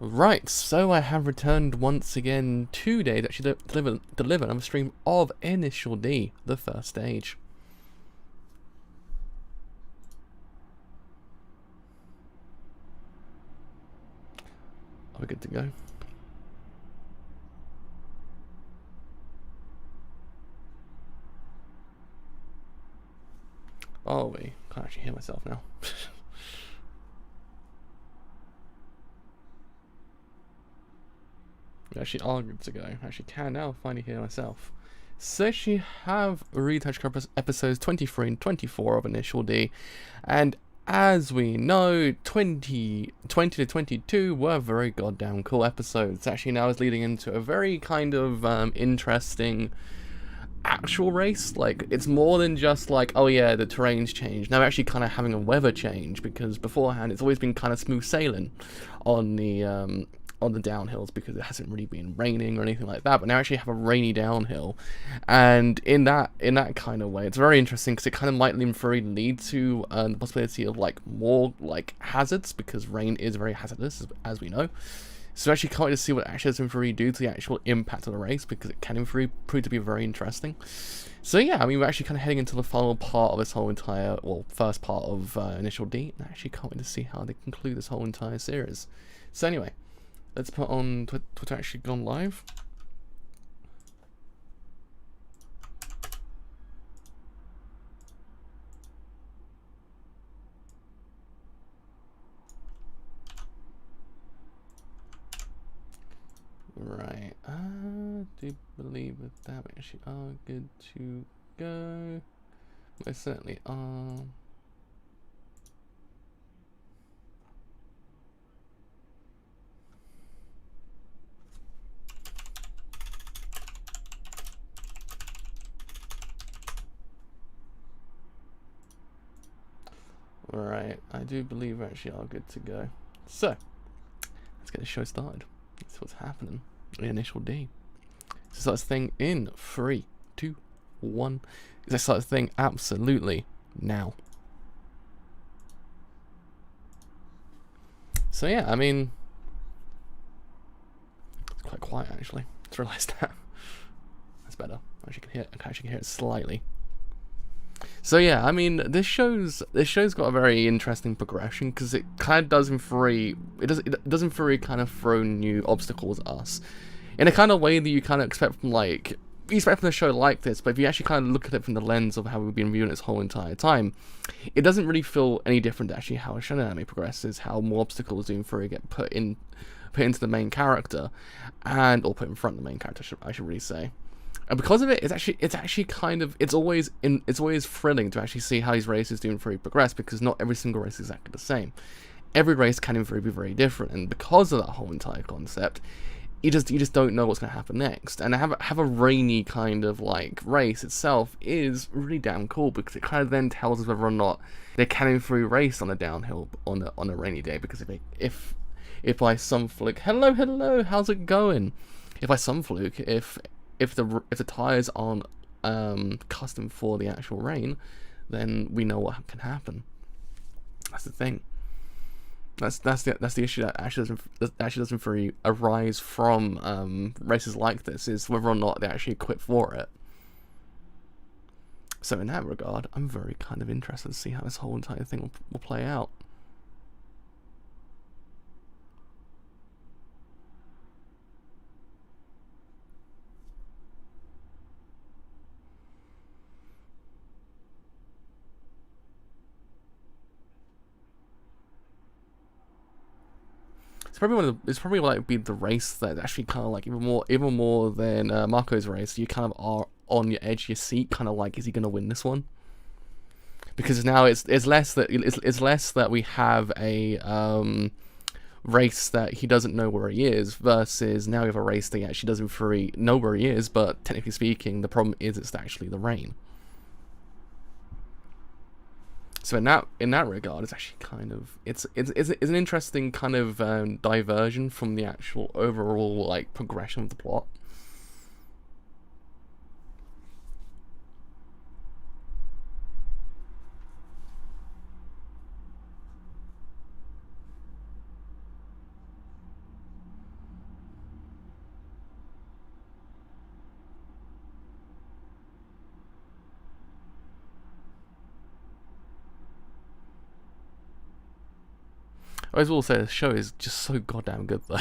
Right, so I have returned once again today to actually deliver another stream of Initial D, the first stage. Are we good to go? Oh wait, can't actually hear myself now. We actually are good to go. I actually can now finally hear myself. So she have retouched episodes 23 and 24 of Initial D, and as we know, 20 to 22 were very goddamn cool episodes. Actually now is leading into a very kind of interesting actual race. Like, it's more than just like, oh yeah, the terrain's changed. Now we're actually kind of having a weather change, because beforehand it's always been kind of smooth sailing on the downhills because it hasn't really been raining or anything like that, but now actually have a rainy downhill, and in that kind of way it's very interesting because it kind of might lead to the possibility of like more like hazards, because rain is very hazardous as we know. So actually can't wait to see what actually does Infrared do to the actual impact of the race, because it can prove to be very interesting. So yeah, I mean, we're actually kind of heading into the final part of this whole entire, well, first part of Initial D, and I actually can't wait to see how they conclude this whole entire series. So anyway, let's put on Twitter actually gone live. Right, I do believe with that we actually are good to go. We certainly are. Right, I do believe we actually are good to go. So, let's get the show started. That's what's happening in Initial D. So start this thing in 3, 2, 1. Let's start this thing absolutely now. So yeah, I mean, it's quite quiet actually. Just realised that. That's better. I can actually hear it slightly. So yeah, I mean, this show's got a very interesting progression, because it kind of does in free kind of throw new obstacles at us in a kind of way that you kind of expect from a show like this. But if you actually kind of look at it from the lens of how we've been viewing it this whole entire time, it doesn't really feel any different to actually how a shonen anime progresses, how more obstacles do in free get put into the main character, or put in front of the main character, I should really say. And because of it, it's actually kind of, it's always thrilling to actually see how these races do in free progress, because not every single race is exactly the same. Every race can in free be very different, and because of that whole entire concept, you just don't know what's going to happen next. And have a rainy kind of like race itself is really damn cool, because it kind of then tells us whether or not they can in free race on a downhill on a rainy day. Because if by some fluke, hello, how's it going? If by some fluke, if the tires aren't custom for the actual rain, then we know what can happen. That's the thing. That's the issue that actually doesn't really arise from races like this, is whether or not they're actually equipped for it. So in that regard, I'm very kind of interested to see how this whole entire thing will play out. It's probably like be the race that actually kind of like even more than Marco's race. You kind of are on your edge of your seat, kind of like, is he going to win this one? Because now it's less that we have a race that he doesn't know where he is, versus now we have a race that he actually doesn't know where he is, but technically speaking, the problem is it's actually the rain. So in that regard, it's actually kind of it's an interesting kind of diversion from the actual overall like progression of the plot. I will say the show is just so goddamn good though.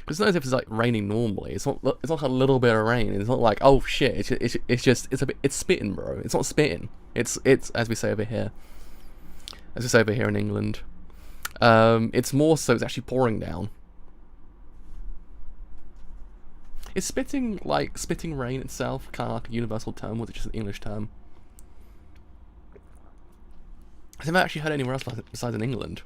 It's not as if it's like raining normally. It's not. It's not like a little bit of rain. It's not like, oh shit. It's spitting, bro. It's not spitting. It's as we say over here. As we say over here in England. It's more so it's actually pouring down. Is spitting like spitting rain itself kind of like a universal term, or is it just an English term? I've never actually heard anywhere else besides in England.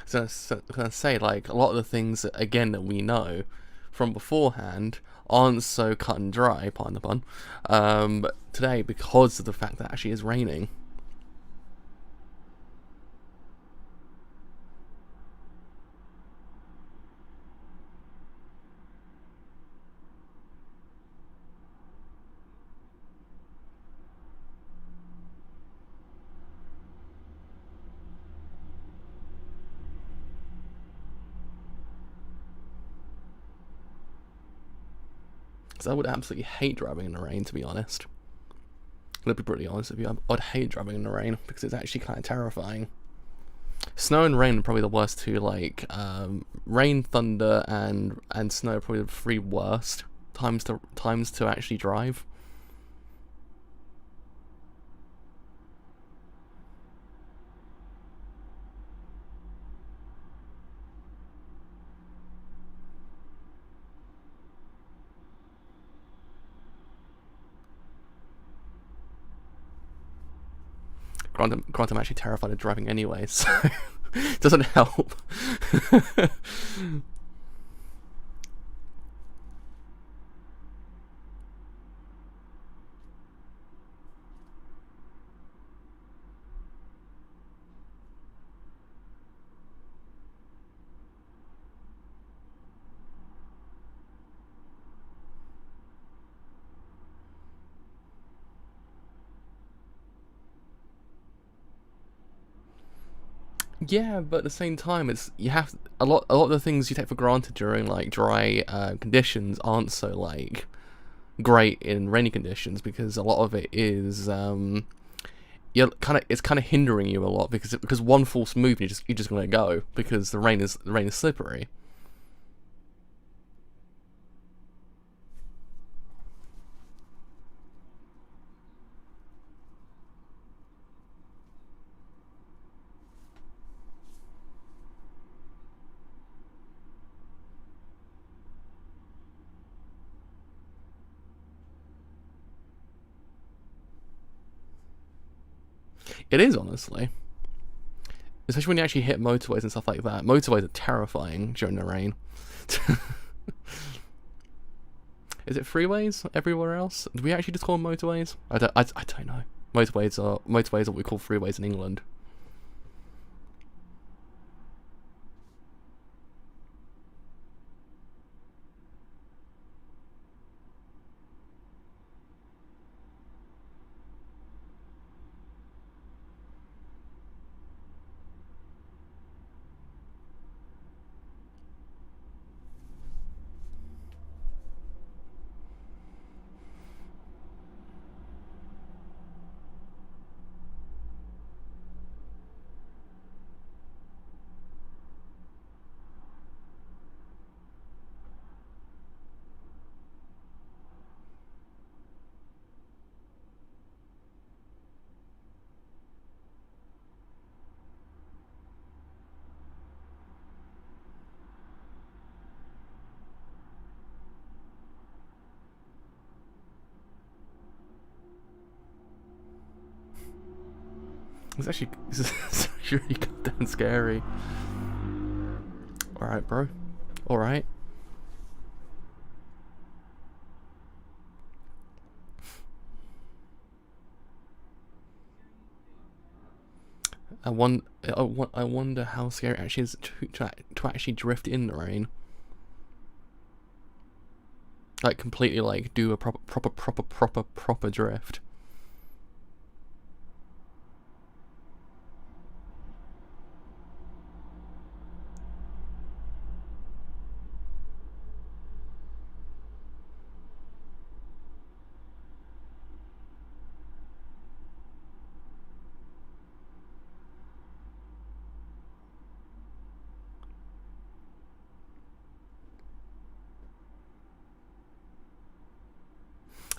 So can I say, like, a lot of the things again that we know from beforehand aren't so cut and dry, pardon the pun, today because of the fact that it actually is raining. Because I would absolutely hate driving in the rain, to be honest. I'll be pretty honest with you. I'd hate driving in the rain because it's actually kind of terrifying. Snow and rain are probably the worst two. Like rain, thunder, and snow are probably the three worst times to actually drive. Granted, I'm actually terrified of driving anyway, so it doesn't help. Yeah, but at the same time, it's you have a lot of the things you take for granted during like dry conditions aren't so like great in rainy conditions because a lot of it is it's kind of hindering you a lot because one false move you're just gonna go because the rain is slippery. It is, honestly. Especially when you actually hit motorways and stuff like that. Motorways are terrifying during the rain. Is it freeways everywhere else? Do we actually just call them motorways? I don't know. Motorways are what we call freeways in England. it's really goddamn scary. Alright, bro. Alright. I wonder how scary it actually is to actually drift in the rain. Like, completely, like, do a proper drift.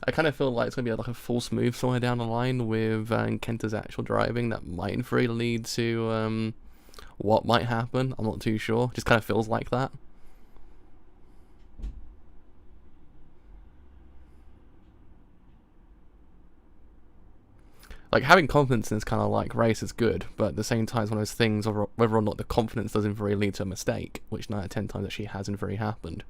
I kind of feel like it's going to be like a false move somewhere down the line with Kenta's actual driving that might in theory lead to what might happen. I'm not too sure. Just kind of feels like that. Like, having confidence in this kind of like race is good, but at the same time it's one of those things of whether or not the confidence does in theory lead to a mistake, which 9 out of 10 times actually has in theory happened.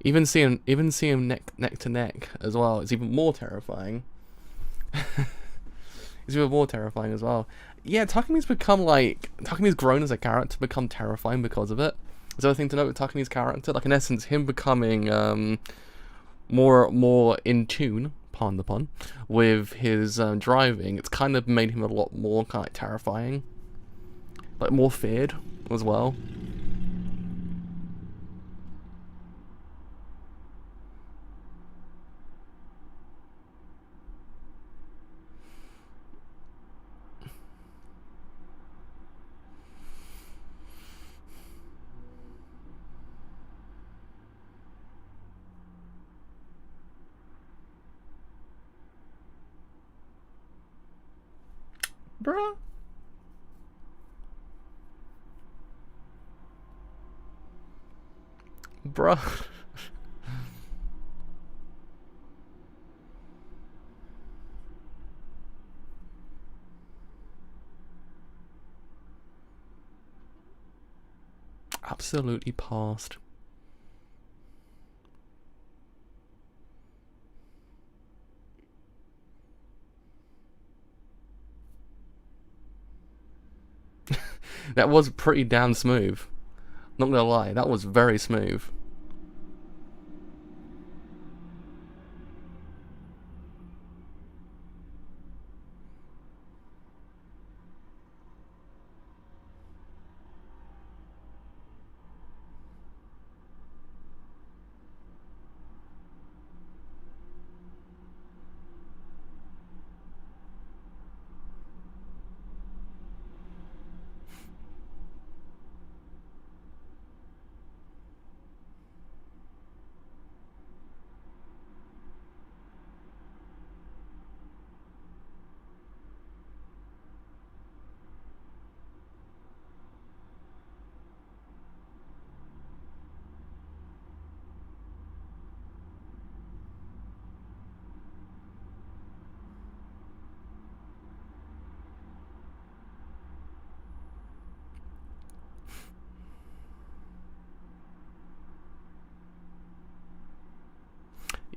Even seeing neck to neck as well, it's even more terrifying. It's even more terrifying as well. Yeah, Takami's grown as a character to become terrifying because of it. Is there anything to note with Takami's character? Like, in essence, him becoming more in tune, pardon the pun, with his driving, it's kind of made him a lot more kind of like terrifying, like more feared as well. Bruh. Bruh. Absolutely passed. That was pretty damn smooth. Not gonna lie, that was very smooth.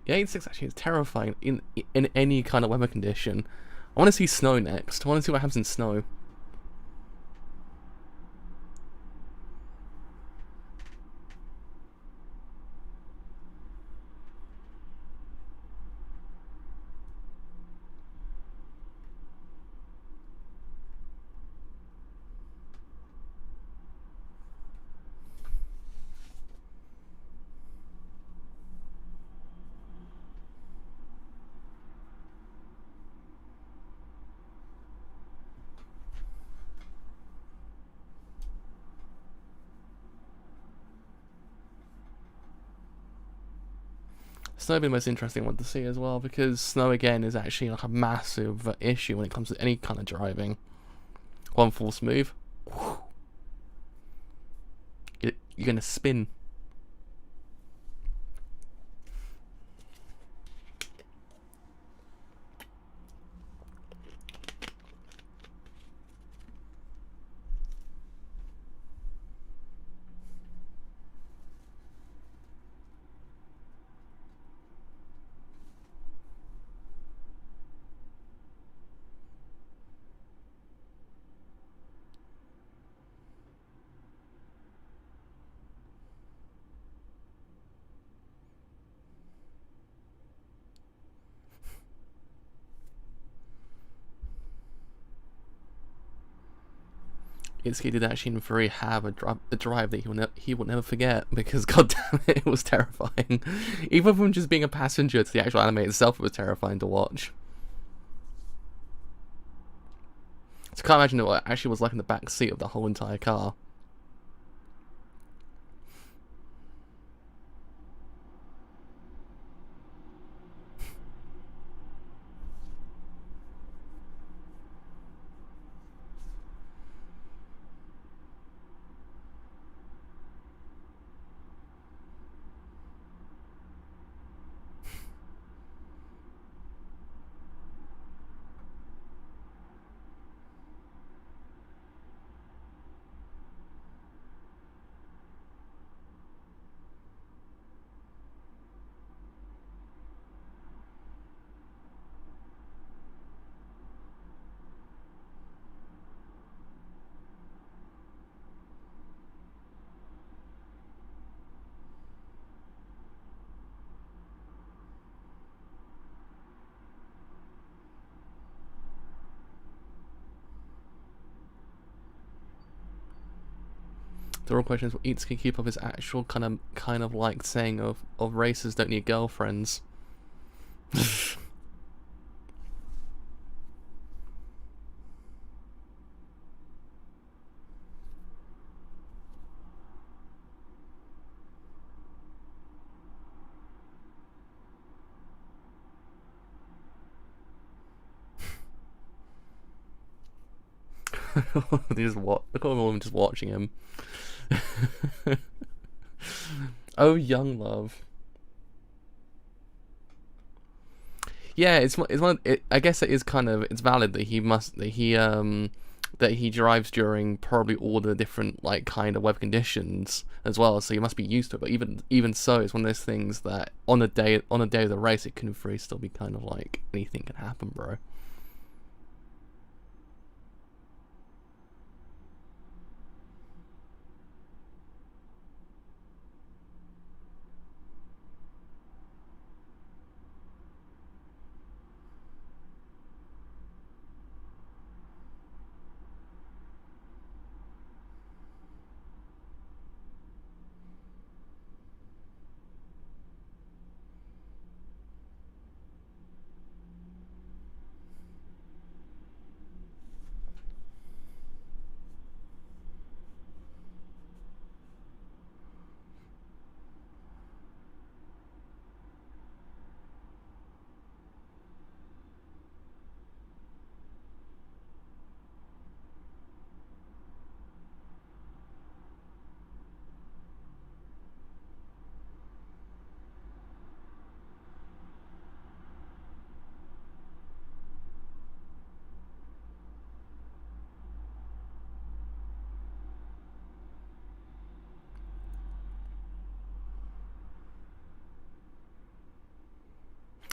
The 86 actually is terrifying in any kind of weather condition. I want to see snow next. I want to see what happens in snow. snow would be the most interesting one to see as well, because snow again is actually like a massive issue when it comes to any kind of driving. One false move, you're gonna spin. Itsuki did actually in theory have a drive that he will never forget, because god damn it, it was terrifying. Even from just being a passenger to the actual anime itself, it was terrifying to watch. So I can't imagine what it actually was like in the back seat of the whole entire car. The real question is, will Itsuki keep up his actual kind of like saying of racers don't need girlfriends? Look at all of them just watching him. Oh, young love. Yeah, it's one. I guess it is kind of, it's valid that he drives during probably all the different like kind of weather conditions as well. So you must be used to it. But even so, it's one of those things that on the day of the race, it can very still be kind of like anything can happen, bro.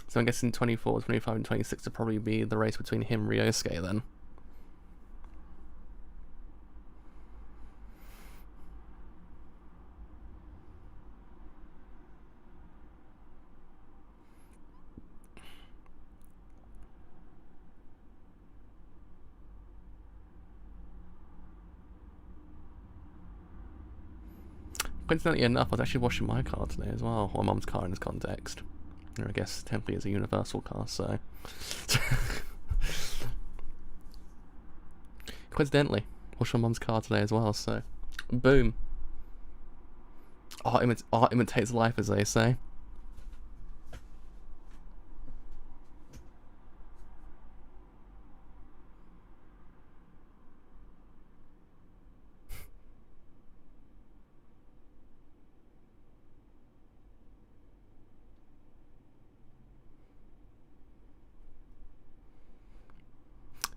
So I'm guessing 24, 25, and 26 would probably be the race between him and Ryosuke then. Coincidentally enough, I was actually washing my car today as well, or my mum's car in this context. Or I guess technically it's a universal car, so... Coincidentally, washed my mum's car today as well, so... Boom. Art imitates life, as they say.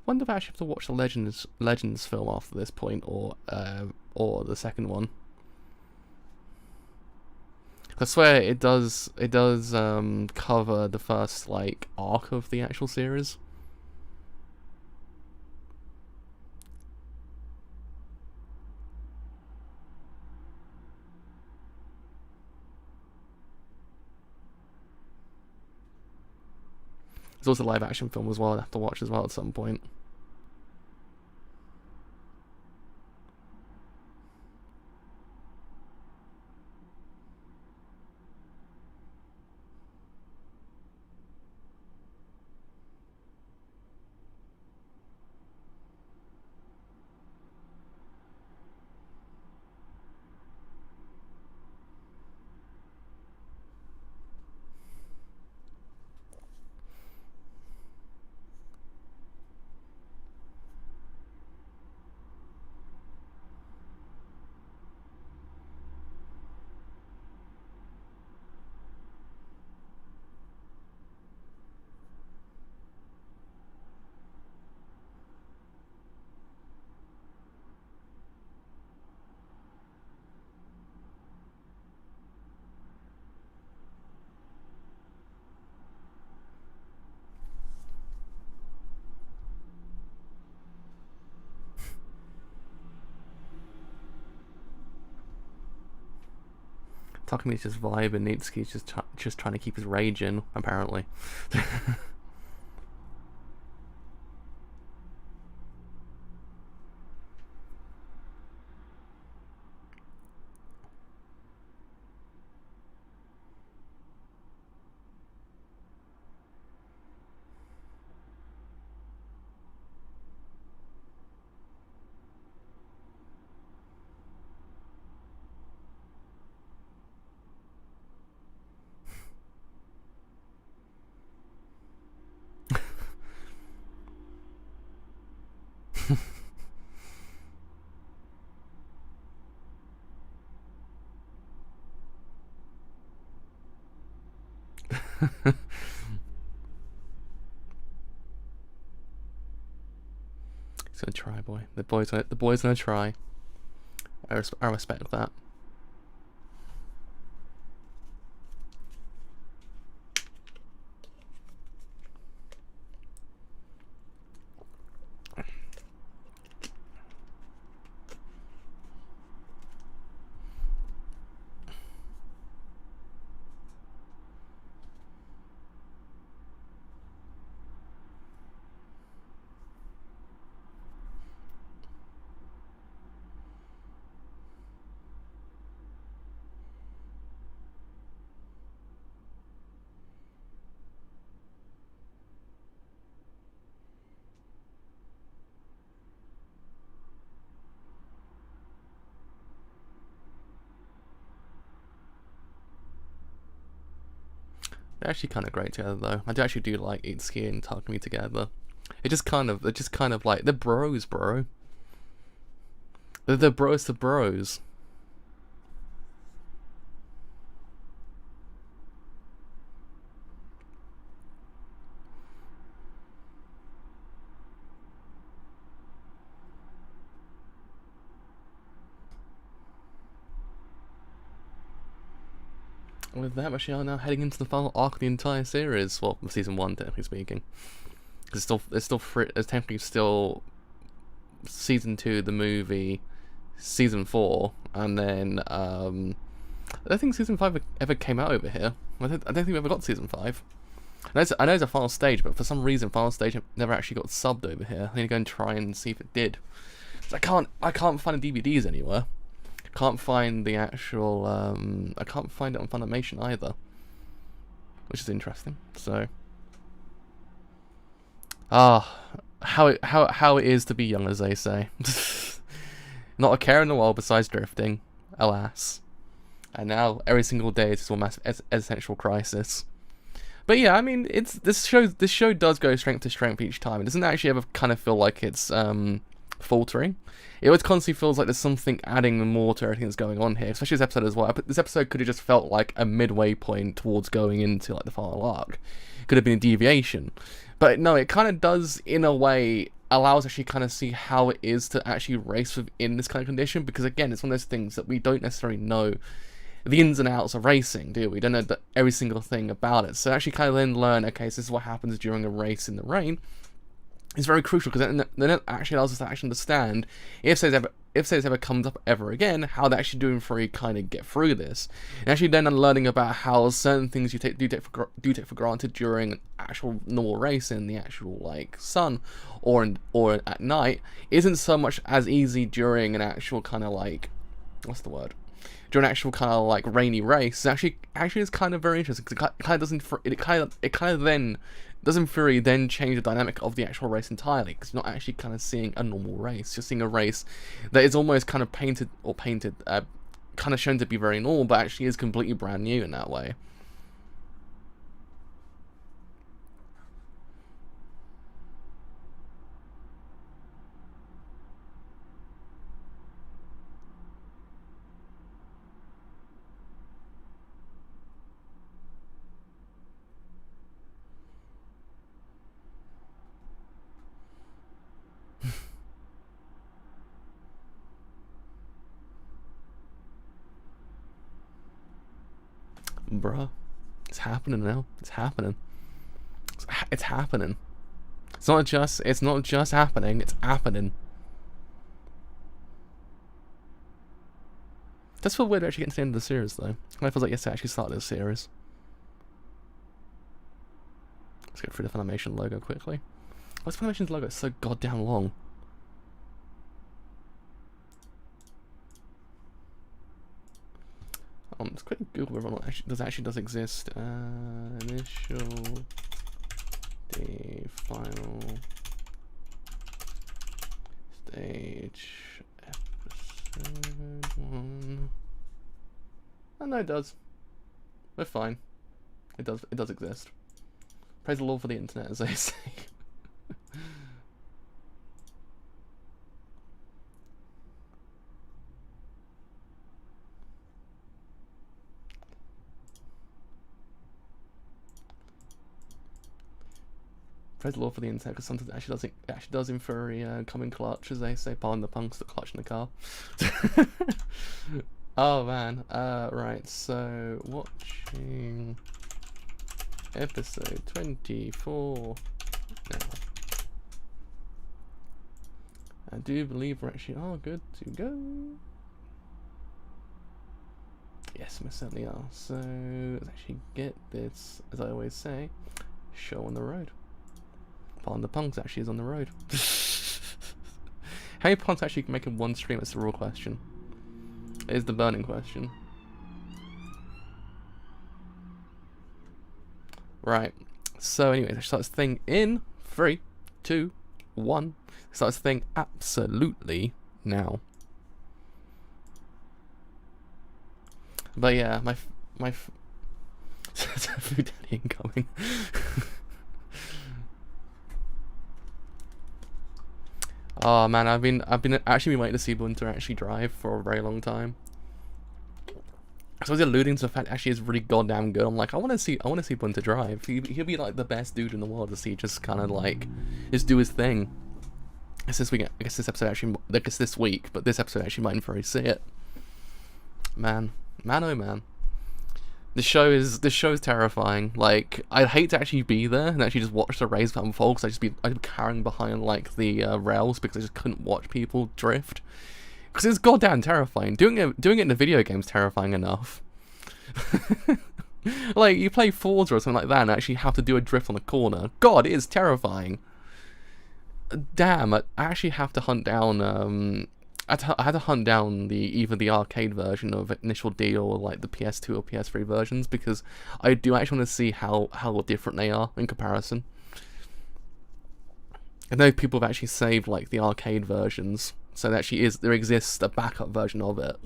wonder if I actually have to watch the Legends film after this point, or the second one. I swear it does cover the first like arc of the actual series. There's also a live action film as well I'd have to watch as well at some point. Takami's just vibing, Nitsuki's just trying to keep his rage in, apparently. He's gonna try, boy. The boy's gonna try. I respect that. They're actually kind of great together, though. I actually do like Itsuki and Takumi together. They're just kind of like, they're bros, bro. They're bros to bros. With that, we are now heading into the final arc of the entire series. Well, season 1, technically speaking. It's technically still season 2, the movie, season 4, and then I don't think season 5 ever came out over here. I don't think we ever got season 5. I know it's a final stage, but for some reason, final stage never actually got subbed over here. I need to go and try and see if it did. I can't find the DVDs anywhere. Can't find the actual I can't find it on Funimation either, which is interesting. So how it is to be young, as they say. Not a care in the world besides drifting, alas. And now every single day it's a massive existential crisis. But yeah, I mean, this show does go strength to strength each time. It doesn't actually ever kind of feel like it's faltering. It always constantly feels like there's something adding more to everything that's going on here, especially this episode as well. This episode could have just felt like a midway point towards going into like the final arc. It could have been a deviation, but no, it kind of does in a way allow us to actually kind of see how it is to actually race within this kind of condition, because again, it's one of those things that we don't necessarily know the ins and outs of racing, do we? We don't know every single thing about it. So actually kind of then learn, okay, so this is what happens during a race in the rain. It's very crucial, because then it actually allows us to actually understand if this ever comes up ever again, how they actually doing for you kind of get through this. And actually then learning about how certain things you do take for granted during an actual normal race in the actual like sun or at night isn't so much as easy during an actual kind of like, what's the word? During an actual kind of like rainy race. Actually is kind of very interesting, because it kind of then does in theory then change the dynamic of the actual race entirely, because you're not actually kind of seeing a normal race. You're seeing a race that is almost kind of painted, kind of shown to be very normal, but actually is completely brand new in that way. Bruh, it's happening now. It's happening. It's happening. It's not just happening. It's happening. That's feel weird actually getting to the end of the series though. I feels like yes, I actually started the series. Let's go through the Funimation logo quickly. What's Funimation's logo? It's so goddamn long. Let's quickly Google whether or not actually does exist. Initial the final stage episode 1. Oh no, it does. We're fine. It does exist. Praise the Lord for the internet, as they say. Praise the Lord for the internet, because sometimes it actually does in theory come in clutch, as they say. Pardon the punks that clutch in the car. Oh man. Right. So watching episode 24 now. I do believe we're actually good to go. Yes, we certainly are. So let's actually get this, as I always say, show on the road. Pardon the punks actually is on the road. How many punks actually can make in one stream? That's the real question. It is the burning question. Right. So anyway, let's start this thing in 3, 2, 1. Start this thing absolutely now. But yeah, my food daddy incoming. Oh man, I've been actually been waiting to see Bunter actually drive for a very long time. So I was alluding to the fact actually is really goddamn good. I'm like, I want to see Bunter drive. He'll be like the best dude in the world to see just kind of like just do his thing. It's this week. I guess this episode actually. I guess this week, but this episode actually might very see it. Man, oh man. This show is terrifying. Like, I'd hate to actually be there and actually just watch the race unfold, because I'd be carrying behind like the rails, because I just couldn't watch people drift. Because it's goddamn terrifying. Doing it in a video game is terrifying enough. Like, you play Forza or something like that and actually have to do a drift on a corner. God, it is terrifying. Damn, I actually have to hunt down I had to hunt down either the arcade version of Initial D or like the PS2 or PS3 versions, because I do actually want to see how different they are in comparison. I know people have actually saved like the arcade versions, so there exists a backup version of it,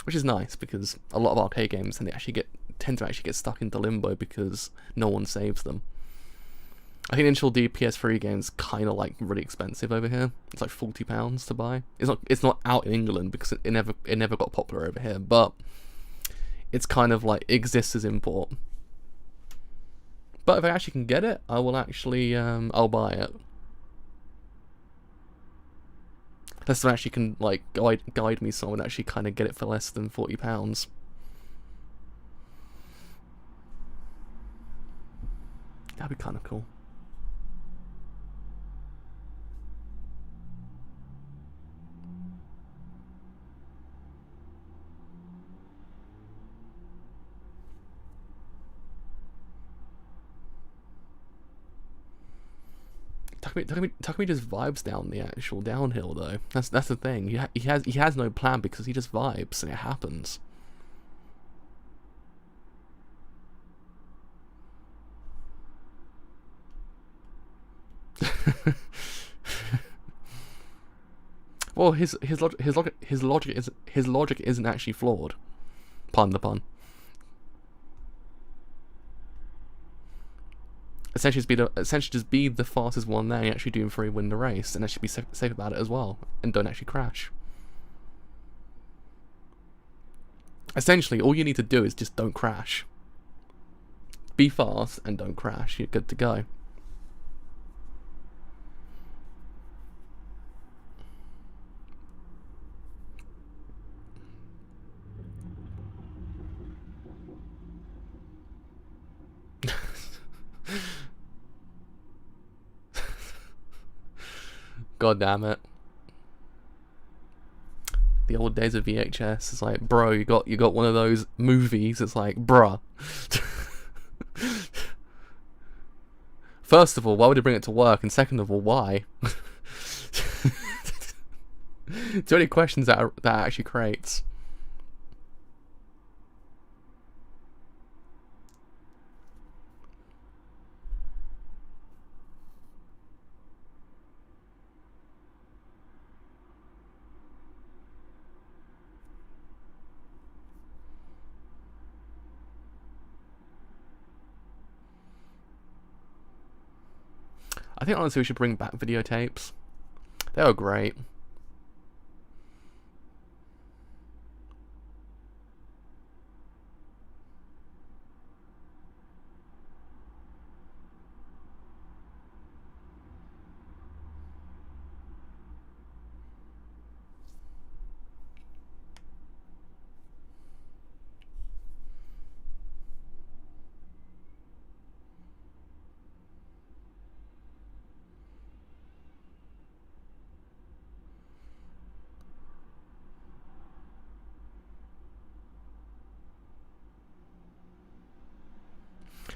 which is nice, because a lot of arcade games tend to actually get stuck into limbo because no one saves them. I think the initial PS3 game's kind of like really expensive over here. It's like £40 to buy. It's not out in England because it never got popular over here, but it's kind of like exists as import. But if I actually can get it, I will actually I'll buy it. Unless someone actually can like guide me, someone actually kind of get it for less than £40. That'd be kind of cool. Takumi just vibes down the actual downhill though. That's the thing. He has no plan because he just vibes and it happens. Well, his logic isn't actually flawed. Pardon the pun. Essentially just be the fastest one there and actually do free win the race, and actually be safe about it as well, and don't actually crash. Essentially, all you need to do is just don't crash. Be fast and don't crash. You're good to go. God damn it. The old days of VHS. It's like, bro, you got one of those movies. It's like, bruh. First of all, why would you bring it to work? And second of all, why? Too many questions that actually creates. I think honestly we should bring back videotapes. They were great.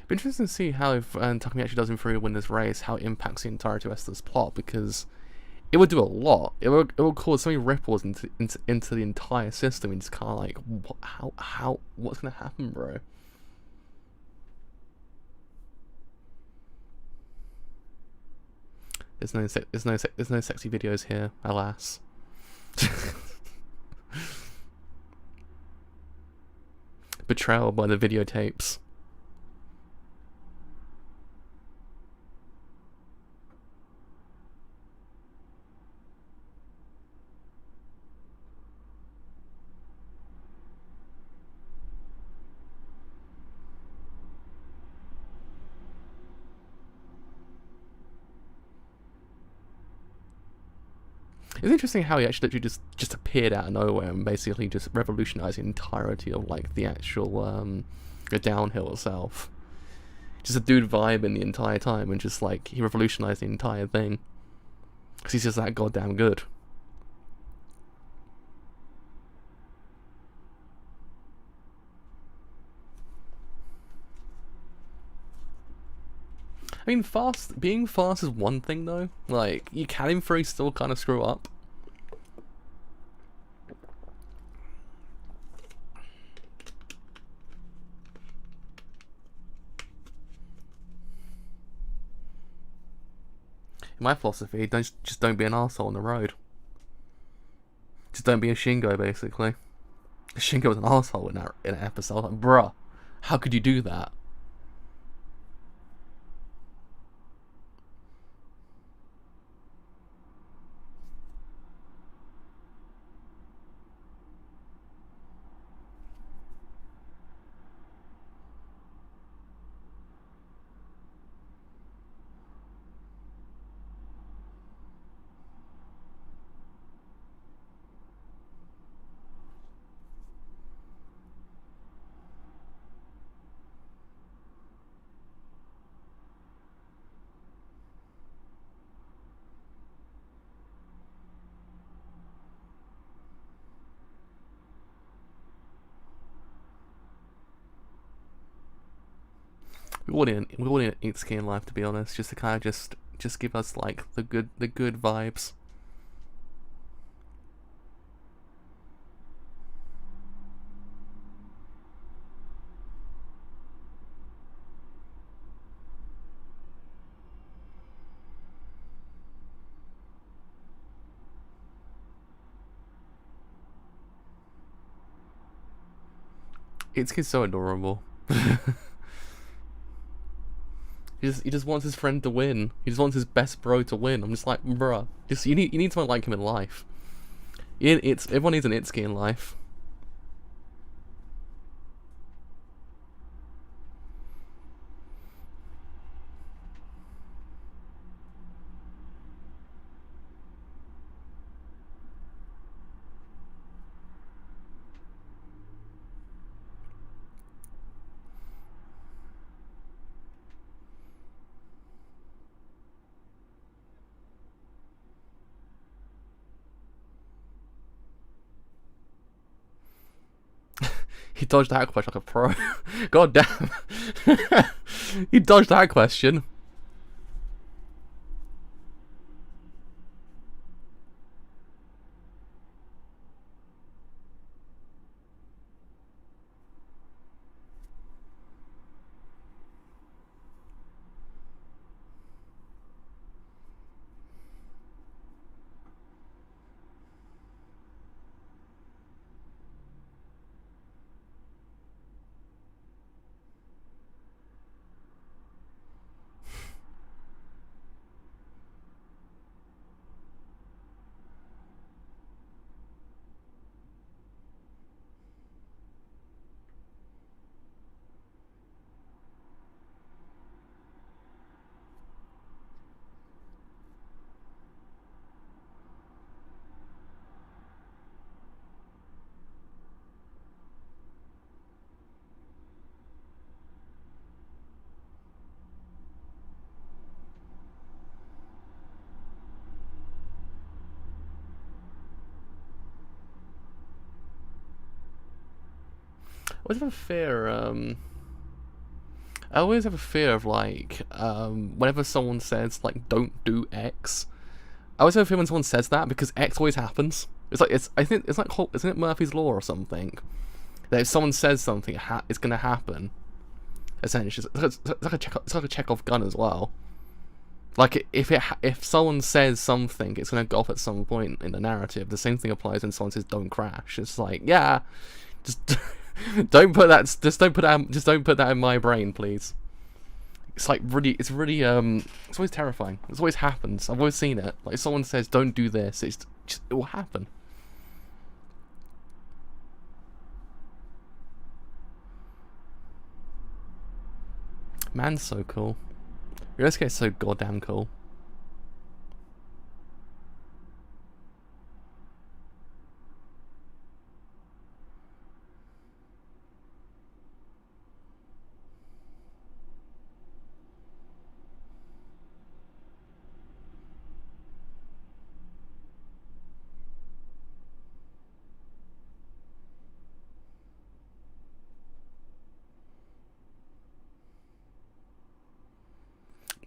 Be interesting to see how if Takumi actually does improve and win this race, how it impacts the entirety of Esther's plot, because it would do a lot. It would cause so many ripples into the entire system, and just kind of like, what's gonna happen, bro? There's no sexy videos here, alas. Betrayal by the videotapes. It's interesting how he actually literally just appeared out of nowhere and basically just revolutionized the entirety of like the actual the downhill itself. Just a dude vibing the entire time, and just like he revolutionized the entire thing because he's just that goddamn good. I mean, being fast is one thing though. Like, you can in theory still kind of screw up. In my philosophy, just don't be an arsehole on the road. Just don't be a Shingo, basically. Shingo was an arsehole in that episode. Like, bruh, how could you do that? We all need Itsuki in life, to be honest, just to kind of just give us like the good vibes. Itsuki's so adorable. He just wants his friend to win. He just wants his best bro to win. I'm just like, bruh, you need someone like him in life. Everyone needs an Itsuki in life. He dodged that question like a pro. God damn. He dodged that question. I always have a fear of like whenever someone says like don't do X, I always have a fear when someone says that because X always happens. I think it's like isn't it Murphy's Law or something, that if someone says something it's gonna happen. Essentially, it's like a Chekhov gun as well. Like if someone says something, it's gonna go off at some point in the narrative. The same thing applies when someone says don't crash. It's like, yeah, just don't put that in my brain, please. It's really it's always terrifying. It's always happens. I've always seen it. Like if someone says don't do this, it will happen. Man's so cool. Ryosuke is so goddamn cool.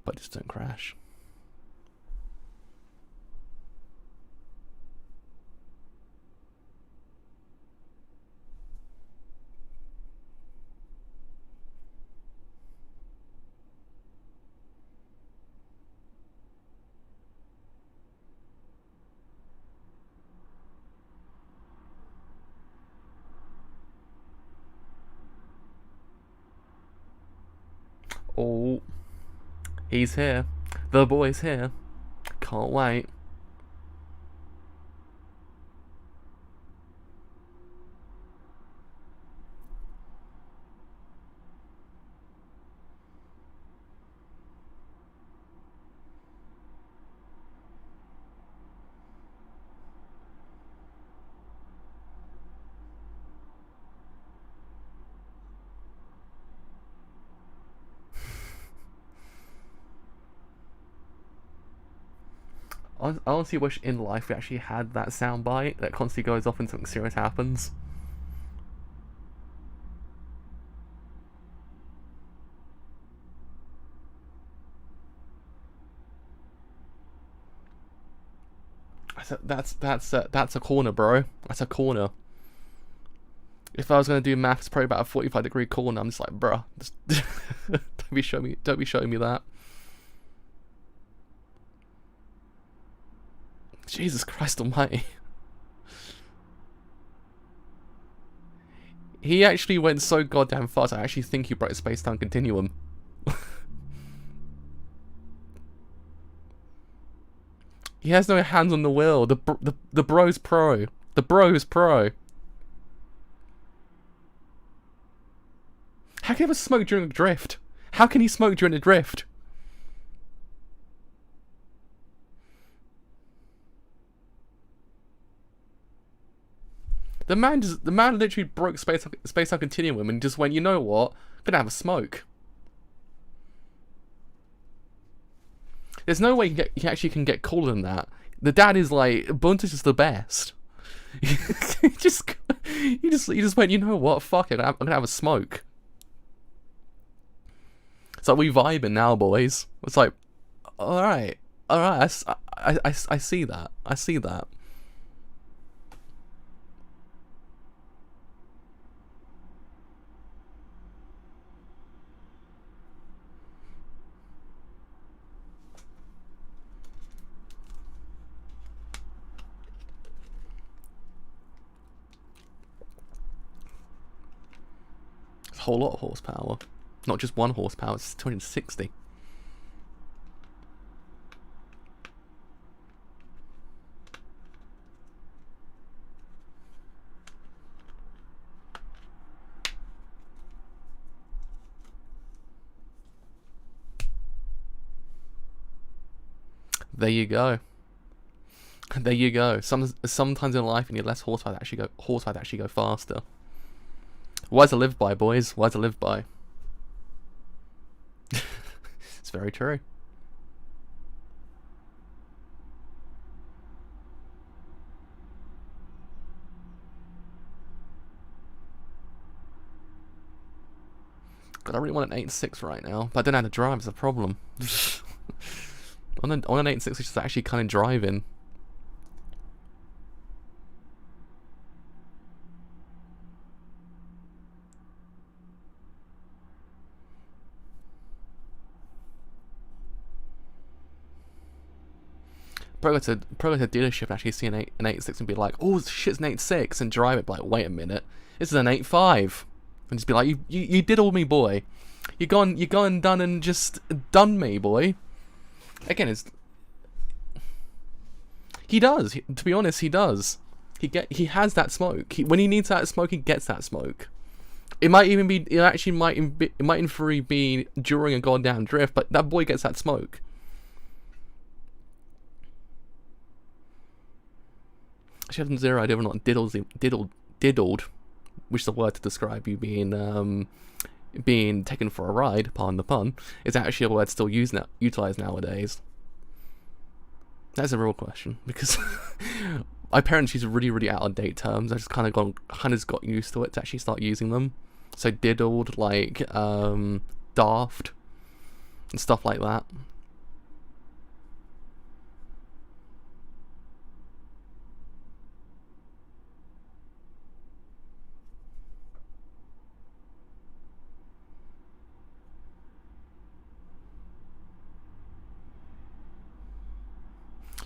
But just don't crash. Oh, he's here. The boy's here. Can't wait. I honestly wish in life we actually had that soundbite that constantly goes off when something serious happens. That's a corner, bro. That's a corner. If I was gonna do maths, probably about a 45-degree corner. I'm just like, bruh, just don't be showing me that. Jesus Christ Almighty. He actually went so goddamn fast. I actually think he broke the space-time continuum. He has no hands on the wheel. The bro's pro. The bro's pro. How can he ever smoke during a drift? How can he smoke during a drift? The man literally broke space-time continuum and just went, you know what? I'm gonna have a smoke. There's no way you actually can get cooler than that. The dad is like, Buntus is the best. he just went, you know what? Fuck it, I'm gonna have a smoke. It's like, we vibing now, boys. It's like, all right, I see that. I see that. It's a whole lot of horsepower. Not just 1 horsepower, it's 260. There you go. There you go. Sometimes in life you need less horsepower to actually go faster. Words to live by, boys. Words to live by. It's very true. God, I really want an 8.6 right now, but I don't know how to drive. It's a problem. on an 8.6, which is actually kind of driving. Probably go to a dealership and actually see an 8.6 and be like, oh shit, it's an 8.6, and drive it. But like, wait a minute, this is an 8.5, and just be like, you diddled me, boy. You gone and done and just done me, boy. Again, he does. To be honest, he does. He has that smoke. When he needs that smoke, he gets that smoke. It might even be. It might in theory be during a goddamn drift, but that boy gets that smoke. Chevron Zero, I don't know what diddled, which is a word to describe you being taken for a ride, pardon the pun, is actually a word still utilized nowadays. That's a real question, because my parents use really, really out of date terms. I just kind of got used to it to actually start using them. So diddled, like daft, and stuff like that.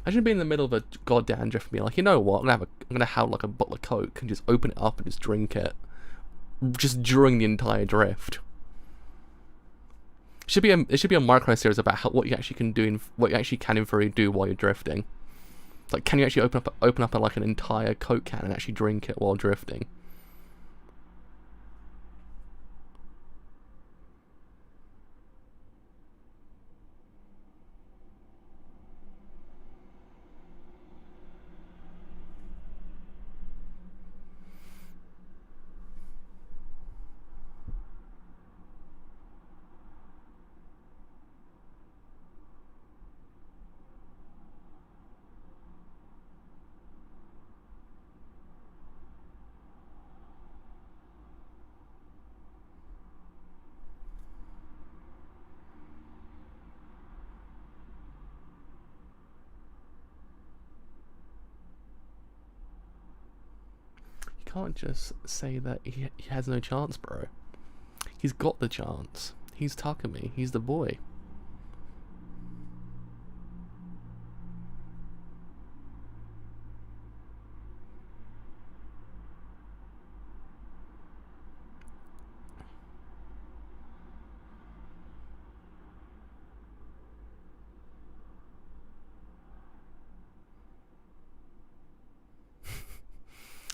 I should be in the middle of a goddamn drift and be like, you know what? I'm gonna have like a bottle of Coke and just open it up and just drink it, just during the entire drift. It should be a micro series about what you actually can do, what you actually can in theory do while you're drifting. Like, can you actually open up like an entire Coke can and actually drink it while drifting? can't just say that he has no chance, bro. He's got the chance. He's Takumi. He's the boy.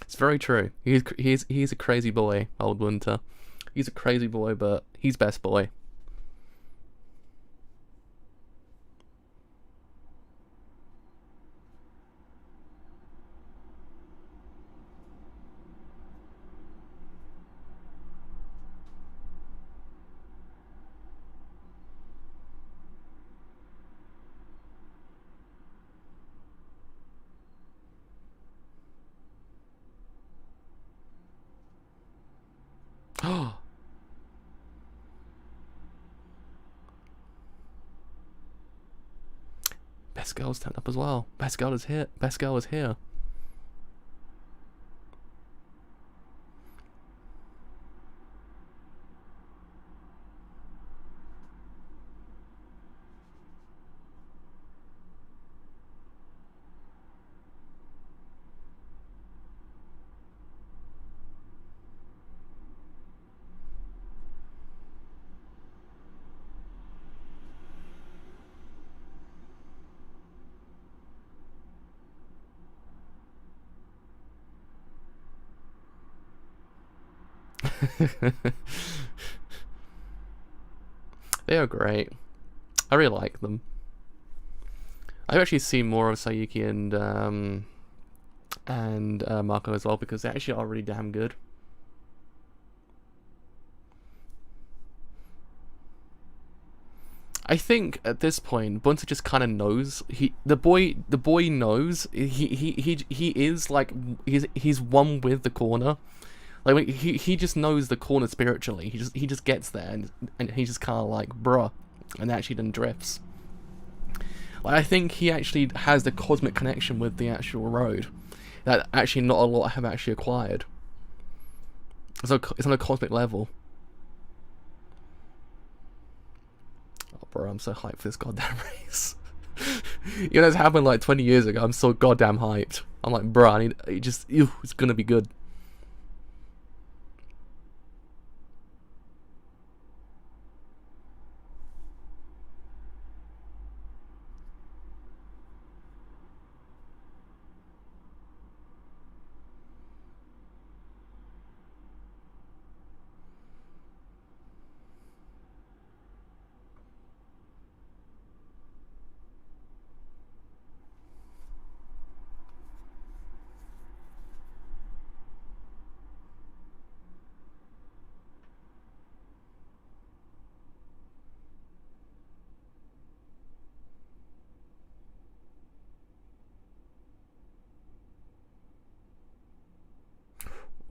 It's very true. He's a crazy boy, old Winter. He's a crazy boy, but he's best boy. Oh. Best girl's turned up as well. Best girl is here. Best girl is here. They are great. I really like them. I've actually seen more of Sayuki and Marco as well, because they actually are really damn good. I think at this point, Bunta just kind of knows. The boy knows. He is like he's one with the corner. Like he just knows the corner spiritually. He just gets there and he just kind of like bruh, and actually then drifts. Like, I think he actually has the cosmic connection with the actual road that actually not a lot have actually acquired. So it's on a cosmic level. Oh, bro, I'm so hyped for this goddamn race. You know, this happened like 20 years ago. I'm so goddamn hyped. I'm like, bro, it's gonna be good.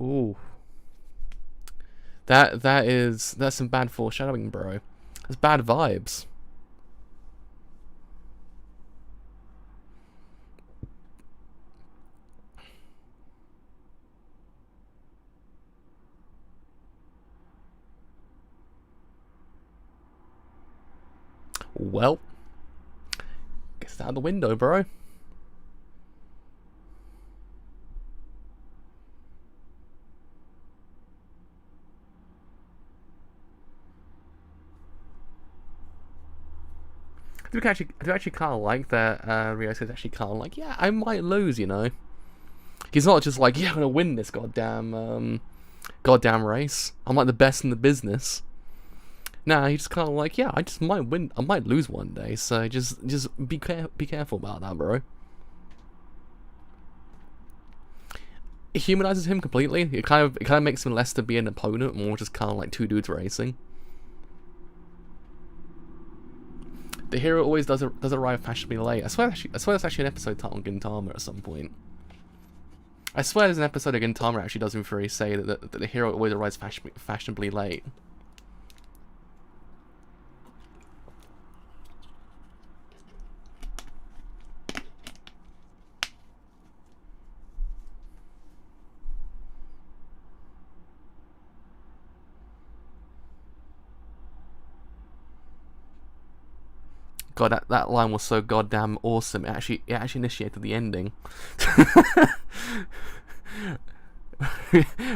Ooh. That's some bad foreshadowing, bro. That's bad vibes. Well, guess out the window, bro. I do actually kind of like that. Ryosuke's actually kind of like, yeah, I might lose, you know. He's not just like, yeah, I'm gonna win this goddamn race. I'm like the best in the business. Nah, he's just kind of like, yeah, I just might win. I might lose one day. So just be careful about that, bro. It humanizes him completely. It kind of makes him less to be an opponent, more just kind of like two dudes racing. The hero always does arrive fashionably late. I swear that's actually an episode titled Gintama at some point. I swear there's an episode of Gintama actually does in theory say that the hero always arrives fashionably late. God, that line was so goddamn awesome. It actually initiated the ending.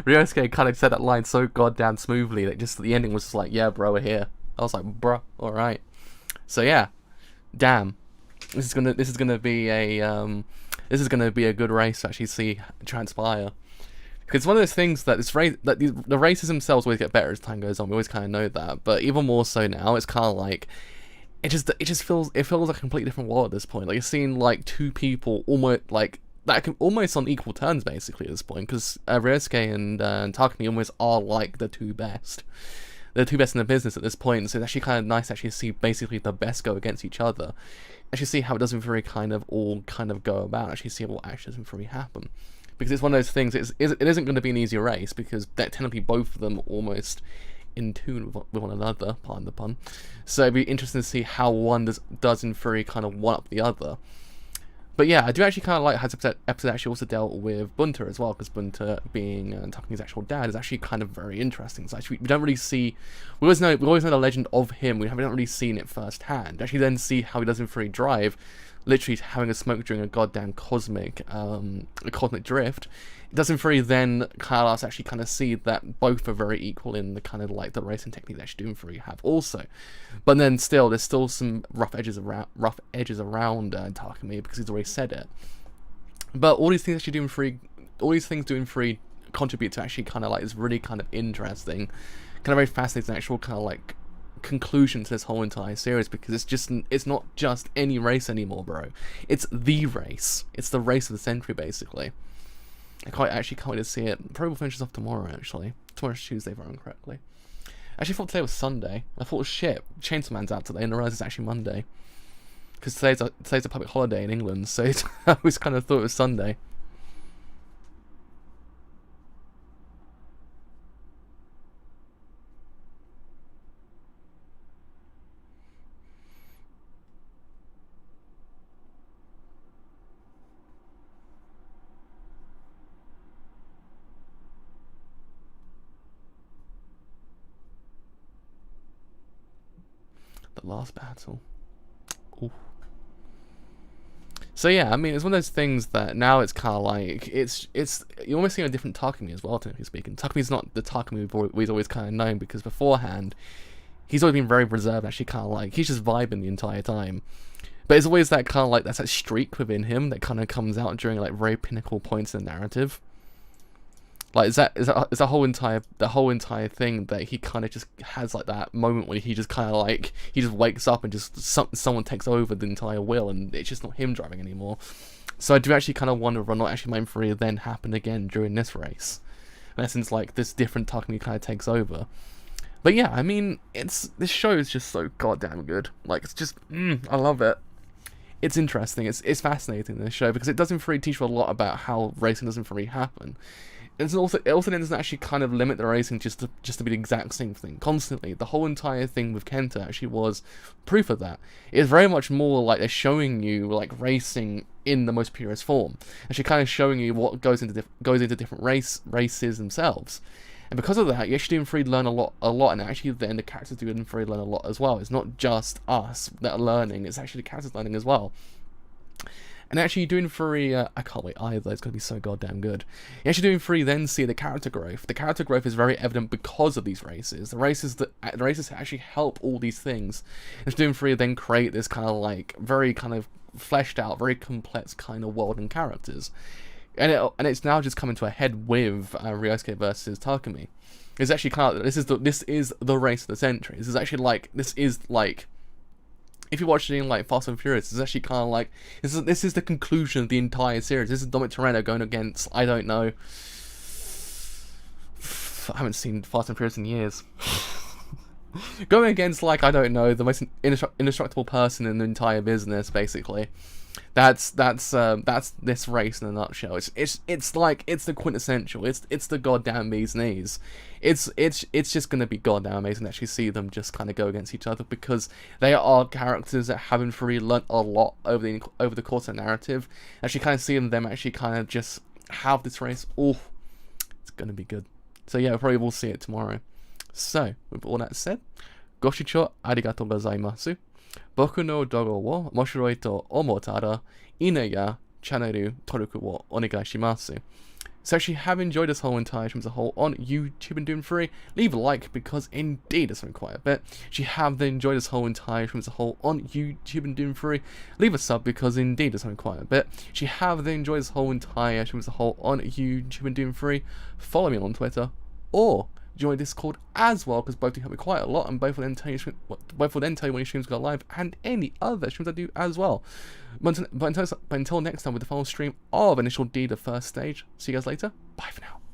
Ryosuke kind of said that line so goddamn smoothly that just the ending was just like, yeah, bro, we're here. I was like, bruh, all right. So yeah, damn, this is gonna be a good race to actually see transpire. Because it's one of those things that the races themselves always get better as time goes on. We always kind of know that, but even more so now, it's kind of like it feels like a completely different world at this point. Like you're seeing like two people almost on equal terms basically at this point. Because Ryosuke and Takumi almost are like the two best. They're the two best in the business at this point. So it's actually kind of nice to actually see basically the best go against each other. Actually see how it doesn't really kind of go about. Actually see what actually doesn't really happen. Because it's one of those things, it isn't going to be an easy race, because they're technically both of them almost in tune with one another, pardon the pun. So it'd be interesting to see how one does in theory kind of one up the other. But yeah, I do actually kind of like how this episode actually also dealt with Bunta as well, because Bunta being Takumi's actual dad is actually kind of very interesting. So actually, we don't really see, we always know the legend of him, we haven't really seen it firsthand. Actually then see how he does in free drive, literally having a smoke during a goddamn cosmic drift. It doesn't really then kind of actually kind of see that both are very equal in the kind of like the racing technique that Doom 3 have also. But then still, there's still some rough edges around Takumi, because he's already said it. But all these things Doom 3 contribute to actually kind of like this really kind of interesting, kind of very fascinating actual kind of like conclusion to this whole entire series, because it's not just any race anymore, bro. It's the race. It's the race of the century, basically. I can't wait to see it. Probably finishes off tomorrow, actually. Tomorrow's Tuesday, if I remember correctly. I actually thought today was Sunday. I thought, shit, Chainsaw Man's out today, and I realised it's actually Monday. Because today's a public holiday in England, so I always kind of thought it was Sunday. The last battle. Ooh. So yeah, I mean, it's one of those things that now it's kind of like you're almost seeing a different Takumi as well, technically speaking. Takumi's not the Takumi we've always kind of known, because beforehand he's always been very reserved. Actually, kind of like he's just vibing the entire time. But it's always that kind of like that streak within him that kind of comes out during like very pinnacle points in the narrative. Like, is the whole entire thing that he kind of just has like that moment where he just kind of like, he just wakes up and just someone takes over the entire wheel, and it's just not him driving anymore. So I do actually kind of wonder whether or not actually Main 3 then happened again during this race. In essence, like, this different Takumi kind of takes over. But yeah, I mean, this show is just so goddamn good. Like, it's just, I love it. It's interesting, it's fascinating, this show, because it doesn't really teach you a lot about how racing doesn't really happen. It also doesn't actually kind of limit the racing just to be the exact same thing constantly. The whole entire thing with Kenta actually was proof of that. It's very much more like they're showing you like racing in the most purest form, actually kind of showing you what goes into different races themselves. And because of that, you actually do in 3 learn a lot, and actually then the characters do in 3 learn a lot as well. It's not just us that are learning; it's actually the characters learning as well. And actually doing 3, I can't wait either, it's going to be so goddamn good. You actually doing 3 then see the character growth. The character growth is very evident because of these races. The races actually help all these things. And doing 3 then create this kind of like, very kind of fleshed out, very complex kind of world and characters. And it's now just coming to a head with Ryosuke versus Takumi. It's actually kind of, this is the race of the century. This is like, if you're watching like Fast and Furious, it's actually kind of like this is the conclusion of the entire series. This is Dominic Toretto going against, I don't know, I haven't seen Fast and Furious in years. Going against, like, I don't know, the most indestructible person in the entire business, basically. That's this race in a nutshell. It's the quintessential. It's the goddamn bee's knees. It's just gonna be goddamn amazing to actually see them just kind of go against each other, because they are characters that haven't really learnt a lot over the course of the narrative. Actually, kind of seeing them actually kind of just have this race. Oh, it's gonna be good. So yeah, probably we'll see it tomorrow. So with all that said, Goshicho arigatou gozaimasu. 僕の動画を面白いと思ったら、いいねやチャンネル登録をお願いします。So if you have enjoyed this whole entire stream as a whole on YouTube and Doom Free, leave a like because indeed it's been quite a bit. If you have enjoyed this whole entire stream as a whole on YouTube and Doom Free, leave a sub because indeed it's been quite a bit. If you have enjoyed this whole entire stream as a whole on YouTube and Doom Free, follow me on Twitter or join Discord as well, because both do help me quite a lot, and both will then tell you when your streams go live and any other streams I do as well. But until next time with the final stream of Initial D, the first stage. See you guys later. Bye for now.